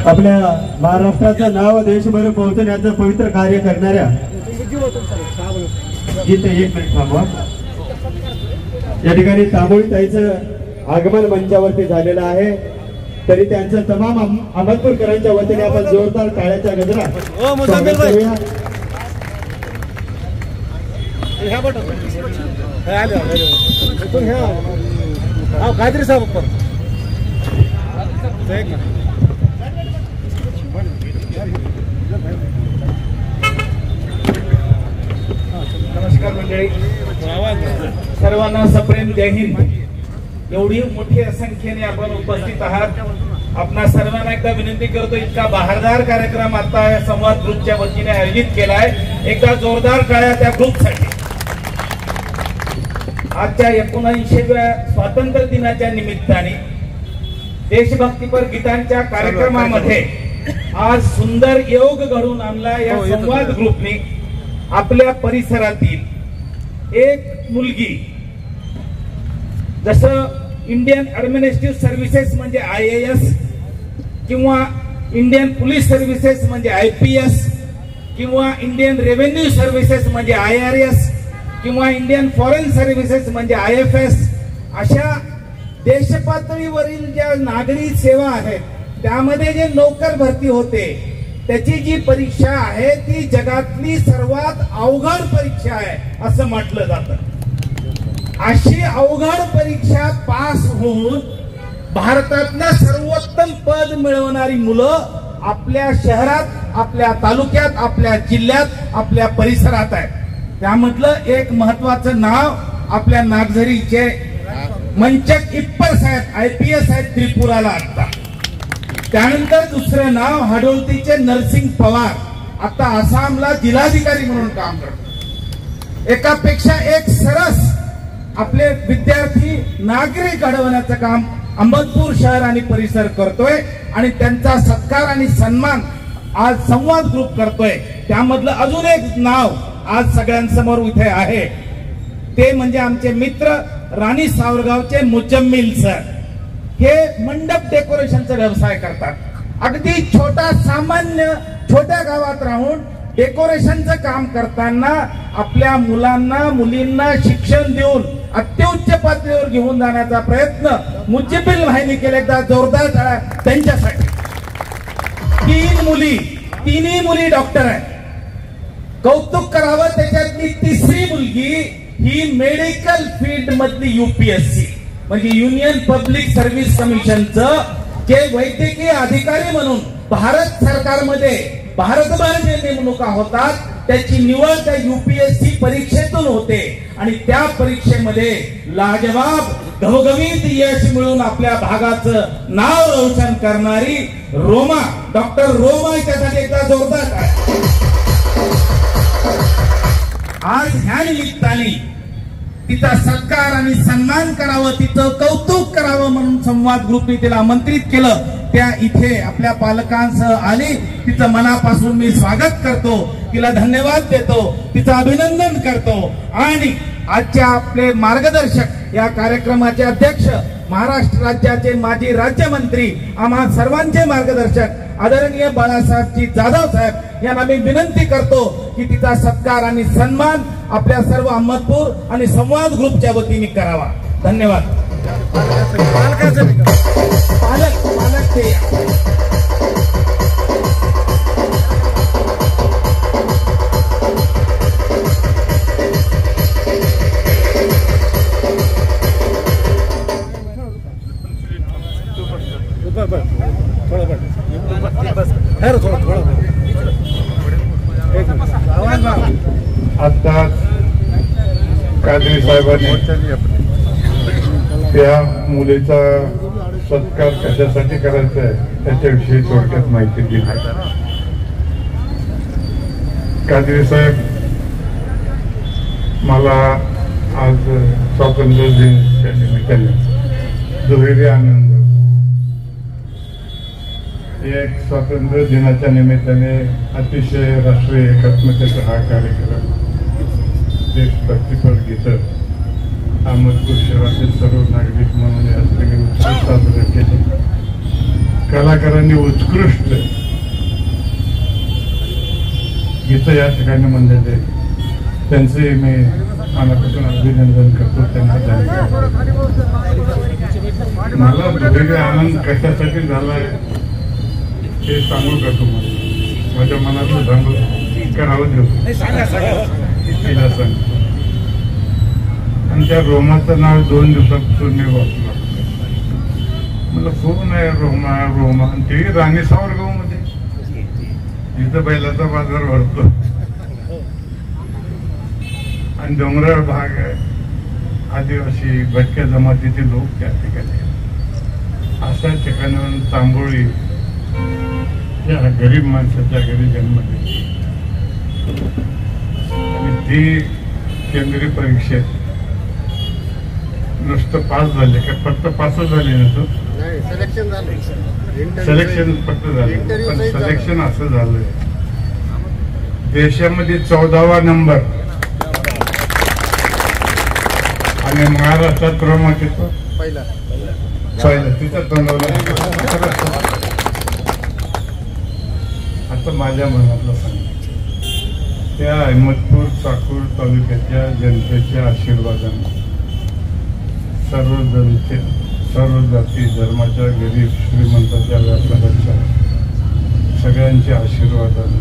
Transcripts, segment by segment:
आपल्या महाराष्ट्राचं नाव देशभर पोहोचण्याचं पवित्र कार्य करणाऱ्या इथे एक मिनिट थांबवा. या ठिकाणी तांबोळीताईचं आगमन मंचावरती झालेलं आहे, तरी त्यांचं तमाम अहमदपूरकरांच्या वतीने आपण जोरदार टाळ्याच्या गजरात काहीतरी साहेब नमस्कार मंडळी, सर्वांना सप्रेम जय हिंद. एवढी मोठ्या संख्येने आपण उपस्थित आहात. आपणा सर्वांना एकदा विनंती करतो, इतका बहारदार कार्यक्रम आता या संवाद ग्रुपच्या वतीने आयोजित केलाय. एकदा जोरदार टाळ्या त्या ग्रुपसाठी. आजच्या 79व्या स्वातंत्र्य दिनाच्या निमित्ताने देशभक्तीपर गीतांच्या कार्यक्रमामध्ये आज सुंदर योग घडवून आणला या संवाद ग्रुपने. आपल्या परिसरातील एक मुलगी, जसं इंडियन ऍडमिनिस्ट्रेटिव्ह सर्व्हिसेस म्हणजे IAS किंवा इंडियन पोलीस सर्व्हिसेस म्हणजे IPS किंवा इंडियन रेव्हेन्यू सर्व्हिसेस म्हणजे IRS किंवा इंडियन फॉरेन सर्व्हिसेस म्हणजे IFS, अशा देशपातळीवरील ज्या नागरी सेवा आहेत त्यामध्ये जे नोकर भरती होते त्याची जी परीक्षा आहे ती जगातली सर्वात अवघड परीक्षा आहे असं म्हटलं जातं. अशी अवघड परीक्षा पास होऊन भारतातलं सर्वोत्तम पद मिळवणारी मुलं आपल्या शहरात, आपल्या तालुक्यात, आपल्या जिल्ह्यात, आपल्या परिसरात आहेत. त्यामधलं एक महत्वाचं नाव आपल्या नागझरीचे मंचक इप्पर साहेब IPS आहेत त्रिपुराला आता. त्यानंतर दुसरं नाव हाडोलतीचे नरसिंग पवार, आता आसामला जिल्हाधिकारी म्हणून काम करतात. एकापेक्षा एक सरस आपले विद्यार्थी नागरिक घडवण्याचं काम अहमदपूर शहर आणि परिसर करतोय आणि त्यांचा सत्कार आणि सन्मान आज संवाद ग्रुप करतोय. त्यामधलं अजून एक नाव आज सगळ्यांसमोर इथे आहे, ते म्हणजे आमचे मित्र राणी सावरगावचे मुजम्मिल सर. हे मंडप डेकोरेशनचा व्यवसाय करतात. अगदी सामान्य छोट्या गावात राहून डेकोरेशनचं काम करताना आपल्या मुलांना मुलींना शिक्षण देऊन अत्युच्च पातळीवर घेऊन जाण्याचा प्रयत्न मुजम्मिल भाईंनी केला. एकदा जोरदार टाळ्या त्यांच्यासाठी. 3 मुली, तिन्ही मुली डॉक्टर आहेत. कौतुक करावं, त्याच्यातली तिसरी मुलगी ही मेडिकल फील्ड मधली UPSC म्हणजे युनियन पब्लिक सर्व्हिस कमिशनचं जे वैद्यकीय अधिकारी म्हणून भारत सरकारमध्ये भारतभर जे नेमणुका होतात त्याची निवड त्या UPSC परीक्षेतून होते आणि त्या परीक्षेमध्ये लाजवाब घवघवीत यश मिळून आपल्या भागाचं नाव रोशन करणारी रोमा, डॉक्टर रोमा, त्यासाठी एकदा जोरदार आहे. आज ह्या निमित्ताने तिचा सत्कार आणि सन्मान करावं, तिचं कौतुक करावं म्हणून संवाद ग्रुपने तिला आमंत्रित केलं. त्या इथे आपल्या पालकांसह आली. तिचं मनापासून मी स्वागत करतो, तिला धन्यवाद देतो, तिचं अभिनंदन करतो. आणि आजच्या आपले मार्गदर्शक, या कार्यक्रमाचे अध्यक्ष, महाराष्ट्र राज्याचे माजी राज्यमंत्री, आम्हा सर्वांचे मार्गदर्शक आदरणीय बाळासाहेबजी जाधव साहेब यांना मी विनंती करतो की तिचा सत्कार आणि सन्मान आपल्या सर्व अहमदपूर आणि संवाद ग्रुपच्या वतीने करावा. धन्यवाद. पालक ते आत्ताच कादरी साहेबांनी त्या मुलीचा सत्कार कशासाठी करायचा आहे त्याच्याविषयी थोडक्यात माहिती दिली. कादरी साहेब, मला आज स्वातंत्र्य दिनाच्या निमित्ताने दुहेरी आनंद. एक स्वातंत्र्य दिनाच्या निमित्ताने अतिशय राष्ट्रीय एकात्मतेचा हा कार्यक्रम देशभक्तीपर गीतं अहमदपूर शहरातील सर्व नागरिक म्हणून या सगळे उत्सव साजरे केले. कलाकारांनी उत्कृष्ट गीतं या ठिकाणी म्हणलेले, त्यांचे मी मनापासून अभिनंदन करतो. त्यांना मला वेगळे आनंद कशासाठी झालाय हे सांगू का तुम्हाला? माझ्या मनातलं सांगू करावं देऊ तिला सांगतो. आणि त्या रोमाचं नाव 2 दिवसापासून मी वाचलं. मला फोन आहे रोमा रोमा, ते राणी सावरगाव मध्ये जिथं बैलाचा बाजार भरतो आणि डोंगराळ भाग आहे, आदिवासी भटक्या जमातीचे लोक त्या ठिकाणी. अशा ठिकाणाहून तांबोळी या गरीब माणसाच्या घरी जन्म दिला आणि ती केंद्रीय परीक्षेत नुसतं पास झाले का? फक्त पासच झाले ना? तो सिलेक्शन फक्त झालं, पण सिलेक्शन असं झालंय देशामध्ये 14वा नंबर आणि महाराष्ट्रात क्रमांक येतो पहिला. तिचा तोंडावला. आता माझ्या मनातलं सांग, त्या अहमदपूर चाकूर तालुक्याच्या जनतेच्या आशीर्वादाने सर्व जाती धर्माच्या गरीब श्रीमंताच्या व्यापाऱ्याच्या सगळ्यांच्या आशीर्वादाने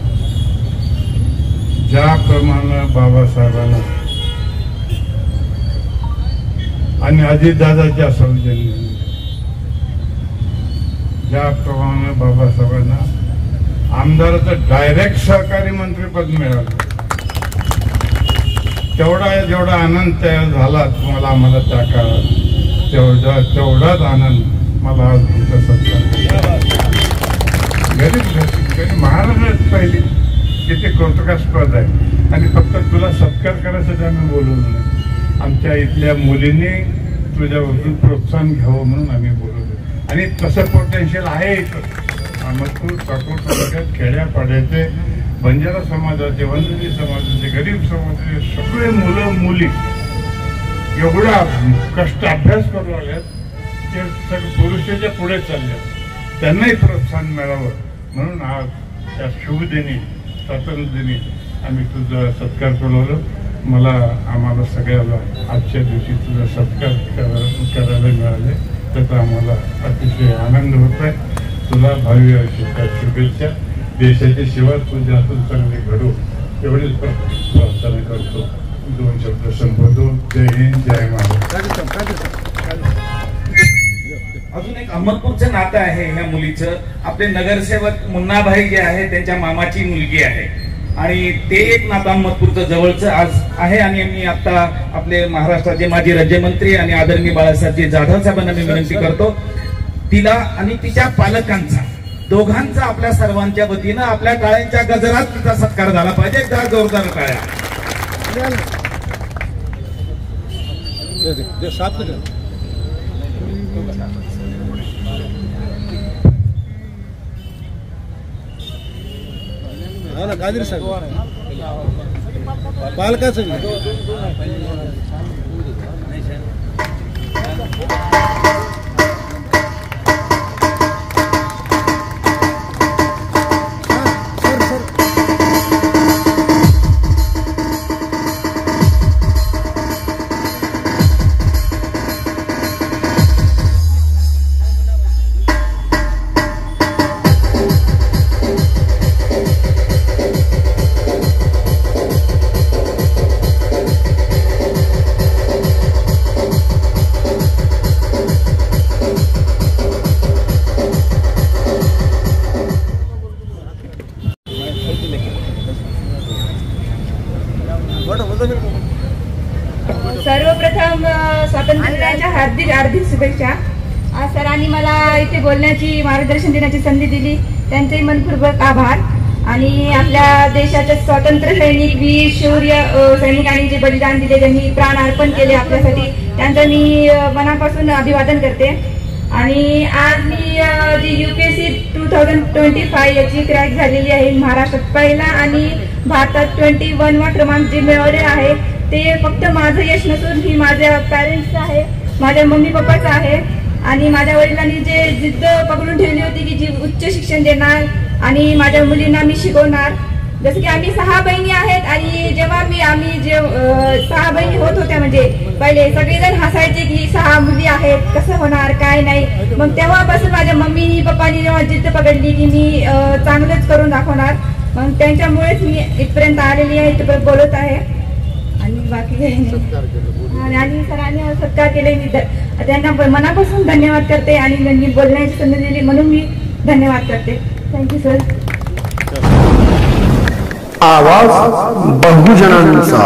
ज्याप्रमाणे बाबासाहेबांना आणि अजितदादाच्या सौजन्याने ज्याप्रमाणे बाबासाहेबांना आमदाराचं डायरेक्ट सहकारी मंत्रीपद मिळालं, जेवढा आनंद झाला तुम्हाला आम्हाला त्या काळात, तेवढाच आनंद मला आज तुमचा सत्कार. गरीब महाराष्ट्रात पहिली किती कौतुकास्पद आहे. आणि फक्त तुला सत्कार करायसाठी आम्ही बोलवलं नाही, आमच्या इथल्या मुलींनी तुझ्यावरून प्रोत्साहन घ्यावं म्हणून आम्ही बोलवलं. आणि तसं पोटेन्शियल आहे इथं अहमदपूर चाकूर तालुक्यात खेड्यापाड्याचे, बंजारा समाजाचे, वंदनी समाजाचे, गरीब समाजाचे सगळे मुलं मुली एवढा कष्ट अभ्यास करू आल्यात ते सगळे पुरुषाच्या पुढे चालले, त्यांनाही प्रोत्साहन मिळावं म्हणून आज त्या शुभदिनी स्वातंत्र्यदिनी आम्ही तुझा सत्कार बोलवलं. आम्हाला सगळ्याला आजच्या दिवशी तुझा सत्कार करायला मिळाले त्याचा आम्हाला अतिशय आनंद होत आहे. तुला भावी आयुष्याच्या शुभेच्छा. देशाची सेवा तुझ्या हातून चांगली घडो एवढीच प्रार्थना करतो. 2 शब्द संबोधू. जय हिंद, जय महाराष्ट्र. अजून एक अहमदपूरचं नातं आहे ह्या मुलीचं. आपले नगरसेवक मुन्नाभाई जे आहे त्यांच्या मामाची मुलगी आहे आणि ते एक नातं अहमदपूरचं जवळचं आज आहे. आणि मी आता आपले महाराष्ट्राचे माजी राज्यमंत्री आणि आदरणीय बाळासाहेब जाधव साहेबांना मी विनंती करतो, तिला आणि तिच्या पालकांचा दोघांचा आपल्या सर्वांच्या वतीनं आपल्या टाळ्यांच्या गजरात तिचा सत्कार झाला पाहिजे. एकदा जोरदार टाळ्या. गाजरी साहेब पालकाचं सर्वप्रथम स्वातंत्र्य दिनाच्या हार्दिक शुभेच्छा. सरांनी मला इथे बोलण्याची मार्गदर्शन देण्याची संधी दिली, त्यांचेही मनपूर्वक आभार. आणि आपल्या देशाचे स्वातंत्र्य सैनिक, वीर शौर्य सैनिकांनी जे बलिदान दिले, ज्यांनी प्राण अर्पण केले आपल्यासाठी, त्यांचं मी मनापासून अभिवादन करते. आणि आज मी जी UPSC 2025 याची क्रॅक झालेली आहे महाराष्ट्रात पहिला आणि भारतात 21वा क्रमांक जे मिळवले आहे ते फक्त माझं यश नसून ही माझ्या पॅरेंट्सचं आहे, माझ्या मम्मी पप्पाचं आहे. आणि माझ्या वडिलांनी जे जिद्द पकडून ठेवली होती की जी उच्च शिक्षण देणार आणि माझ्या मुलींना मी शिकवणार. जसं की आम्ही 6 बहिणी आहेत आणि जेव्हा आम्ही जे 6 बहिणी होत होत्या म्हणजे पहिले सगळेजण हसायचे की 6 मुली आहेत कसं होणार काय नाही. मग तेव्हापासून माझ्या मम्मी पप्पांनी जेव्हा जिद्द पकडली की मी चांगलंच करून दाखवणार, मग त्यांच्यामुळेच मी इथपर्यंत आलेली आहे, इथपर्यंत बोलत आहे. आणि बाकी काही नाही. आणि सरांनी सत्कार केले, मी त्यांना मनापासून धन्यवाद करते आणि त्यांनी बोलण्याची संधी दिली म्हणून मी धन्यवाद करते. Thank you sir. आवाज बहुजनांचा.